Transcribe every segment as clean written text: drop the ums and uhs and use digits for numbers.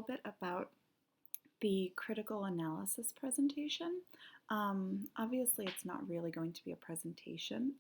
bit about the critical analysis presentation. Obviously, it's not really going to be a presentation.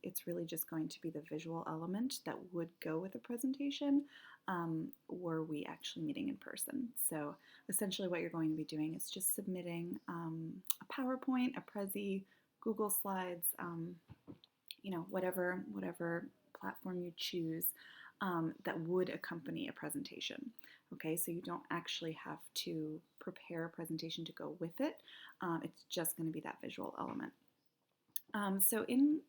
It's really just going to be the visual element that would go with a presentation were we actually meeting in person. So essentially what you're going to be doing is just submitting a PowerPoint, a Prezi, Google Slides, whatever platform you choose that would accompany a presentation. Okay, so you don't actually have to prepare a presentation to go with it. It's just going to be that visual element. So in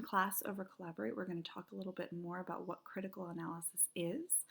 class over Collaborate, we're going to talk a little bit more about what critical analysis is.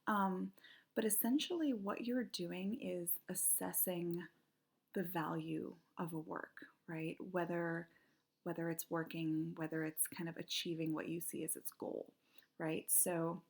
But essentially what you're doing is assessing the value of a work, right? Whether it's working, whether it's kind of achieving what you see as its goal, right? So,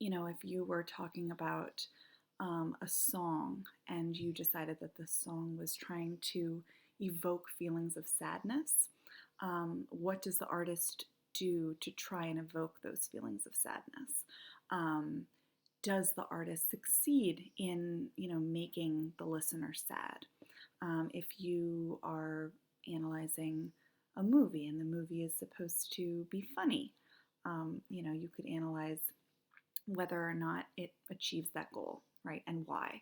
if you were talking about a song and you decided that the song was trying to evoke feelings of sadness, what does the artist do to try and evoke those feelings of sadness? Does the artist succeed in, making the listener sad? If you are analyzing a movie and the movie is supposed to be funny, you could analyze whether or not it achieves that goal, right, and why.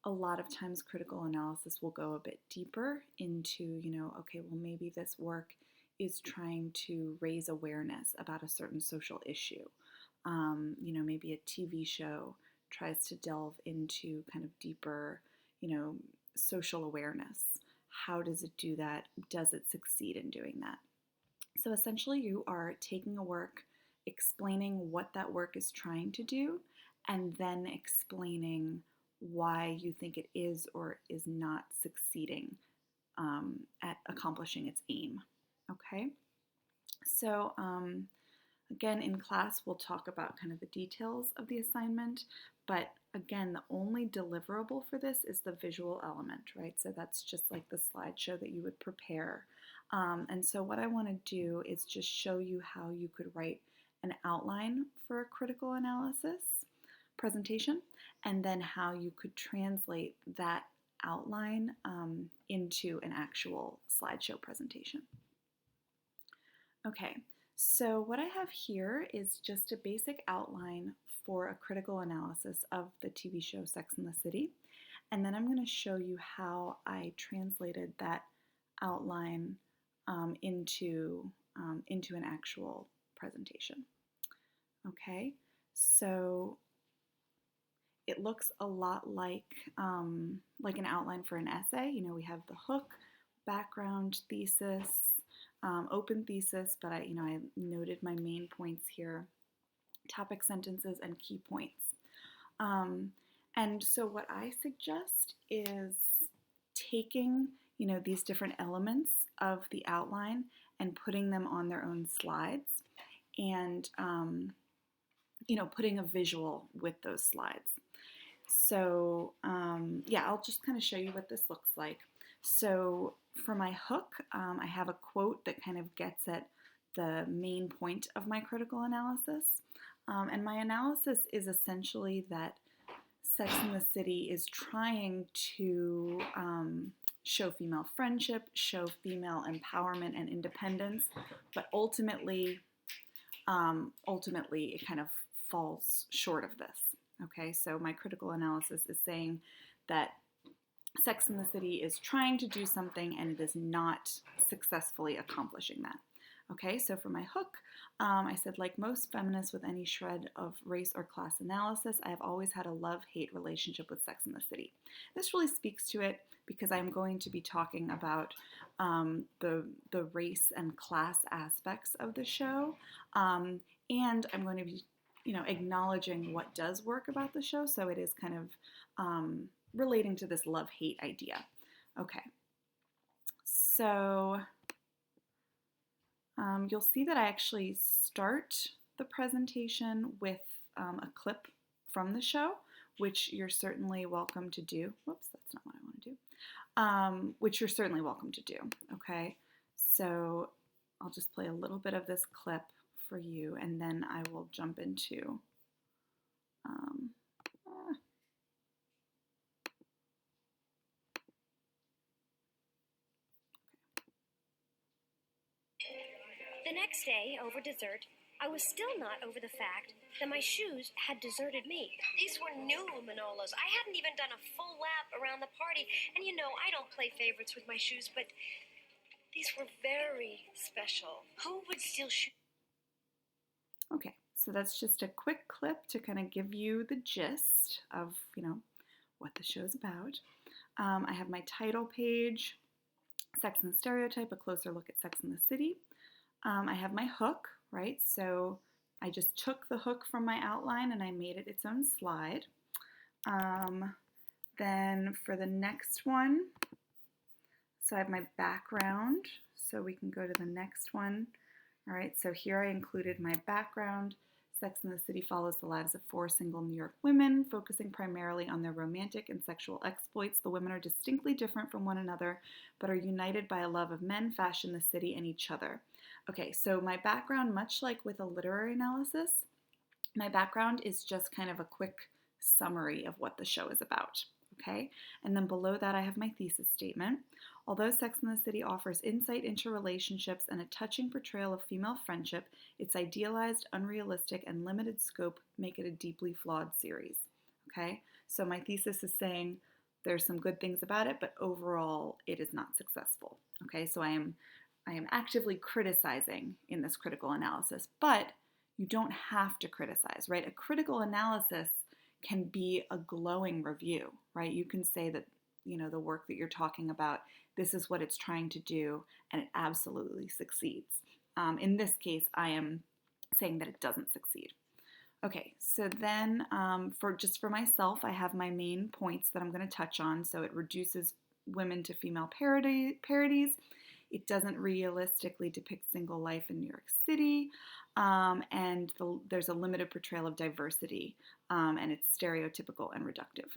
A lot of times critical analysis will go a bit deeper into, okay, well, maybe this work is trying to raise awareness about a certain social issue. Maybe a TV show tries to delve into kind of deeper, social awareness. How does it do that? Does it succeed in doing that? So essentially you are taking a work, explaining what that work is trying to do, and then explaining why you think it is or is not succeeding at accomplishing its aim. Okay? So again, in class, we'll talk about kind of the details of the assignment, but again, the only deliverable for this is the visual element, right? So that's just like the slideshow that you would prepare. And so what I want to do is just show you how you could write an outline for a critical analysis presentation, and then how you could translate that outline into an actual slideshow presentation. Okay, so what I have here is just a basic outline for a critical analysis of the TV show Sex and the City, and then I'm going to show you how I translated that outline into an actual presentation. Okay, so it looks a lot like an outline for an essay. We have the hook, background, thesis, open thesis, but I noted my main points here, topic sentences, and key points. And so what I suggest is taking, these different elements of the outline and putting them on their own slides and, putting a visual with those slides. So I'll just kind of show you what this looks like. So for my hook, I have a quote that kind of gets at the main point of my critical analysis. And my analysis is essentially that Sex and the City is trying to show female friendship, show female empowerment and independence, but ultimately it kind of falls short of this. Okay, so my critical analysis is saying that Sex and the City is trying to do something and it is not successfully accomplishing that. Okay, so for my hook, I said, like most feminists with any shred of race or class analysis, I have always had a love-hate relationship with Sex and the City. This really speaks to it because I'm going to be talking about the race and class aspects of the show, and I'm going to be acknowledging what does work about the show, so it is kind of relating to this love-hate idea. Okay, so you'll see that I actually start the presentation with a clip from the show, which you're certainly welcome to do. Whoops, that's not what I want to do. Which you're certainly welcome to do, okay? So I'll just play a little bit of this clip for you, and then I will jump into The next day, over dessert, I was still not over the fact that my shoes had deserted me. These were new Manolos. I hadn't even done a full lap around the party, and you know I don't play favorites with my shoes, but these were very special. Who would steal shoes? Okay, so that's just a quick clip to kind of give you the gist of, what the show's about. I have my title page, Sex and the Stereotype, a closer look at Sex and the City. I have my hook, right? So I just took the hook from my outline and I made it its own slide. Then for the next one, so I have my background, so we can go to the next one. All right, so here I included my background. Sex and the City follows the lives of 4 single New York women, focusing primarily on their romantic and sexual exploits. The women are distinctly different from one another, but are united by a love of men, fashion, the city, and each other. Okay, so my background, much like with a literary analysis, my background is just kind of a quick summary of what the show is about. Okay, and then below that I have my thesis statement. Although Sex and the City offers insight into relationships and a touching portrayal of female friendship, its idealized, unrealistic, and limited scope make it a deeply flawed series. Okay, so my thesis is saying there's some good things about it, but overall it is not successful. Okay, so I am actively criticizing in this critical analysis, but you don't have to criticize, right? A critical analysis can be a glowing review, right? You can say that, the work that you're talking about, this is what it's trying to do, and it absolutely succeeds. In this case, I am saying that it doesn't succeed. Okay, so then for myself, I have my main points that I'm going to touch on. So it reduces women to female parodies. It doesn't realistically depict single life in New York City, and there's a limited portrayal of diversity, and it's stereotypical and reductive.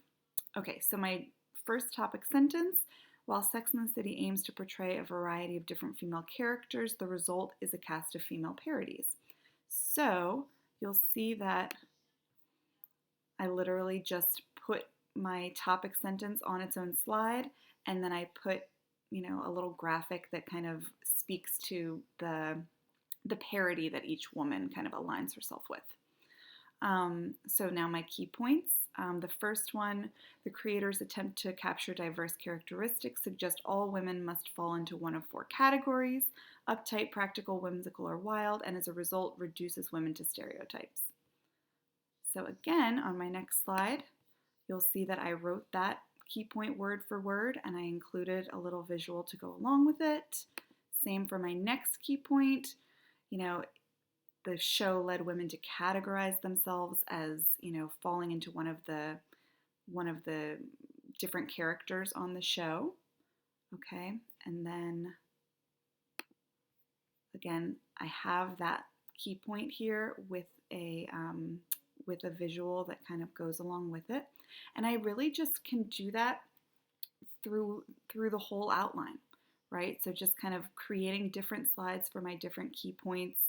Okay, so my first topic sentence, while Sex and the City aims to portray a variety of different female characters, the result is a cast of female parodies. So you'll see that I literally just put my topic sentence on its own slide, and then I put a little graphic that kind of speaks to the parody that each woman kind of aligns herself with. So now my key points. The first one, the creators attempt to capture diverse characteristics, suggest all women must fall into one of 4 categories: uptight, practical, whimsical, or wild, and as a result reduces women to stereotypes. So again, on my next slide, you'll see that I wrote that key point word for word, and I included a little visual to go along with it. Same for my next key point. The show led women to categorize themselves as, falling into one of the different characters on the show. Okay, and then again, I have that key point here with a visual that kind of goes along with it. And I really just can do that through the whole outline, right? So just kind of creating different slides for my different key points,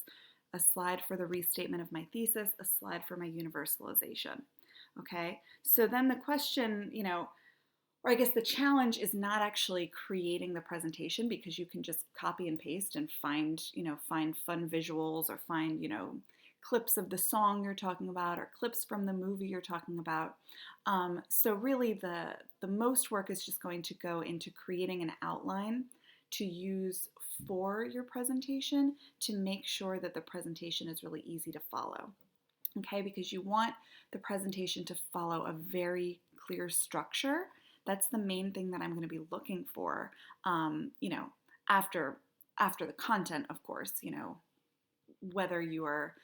a slide for the restatement of my thesis, a slide for my universalization, okay? So then the question, or I guess the challenge is not actually creating the presentation, because you can just copy and paste and find fun visuals, or find, clips of the song you're talking about, or clips from the movie you're talking about. So really the most work is just going to go into creating an outline to use for your presentation to make sure that the presentation is really easy to follow. Okay, because you want the presentation to follow a very clear structure. That's the main thing that I'm going to be looking for, after the content, of course, whether you are,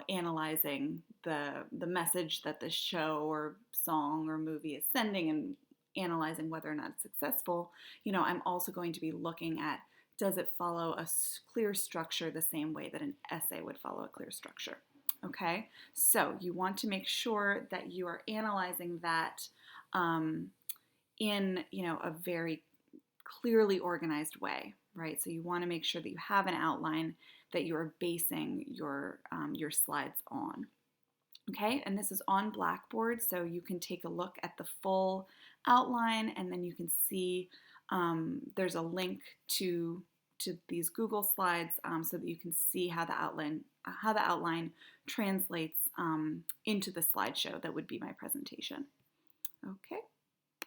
analyzing the message that the show or song or movie is sending and analyzing whether or not it's successful, I'm also going to be looking at, does it follow a clear structure the same way that an essay would follow a clear structure? Okay, so you want to make sure that you are analyzing that in a very clearly organized way, right? So you want to make sure that you have an outline that you are basing your slides on. Okay, and this is on Blackboard, so you can take a look at the full outline, and then you can see there's a link to to these Google slides so that you can see how the outline translates into the slideshow that would be my presentation. Okay.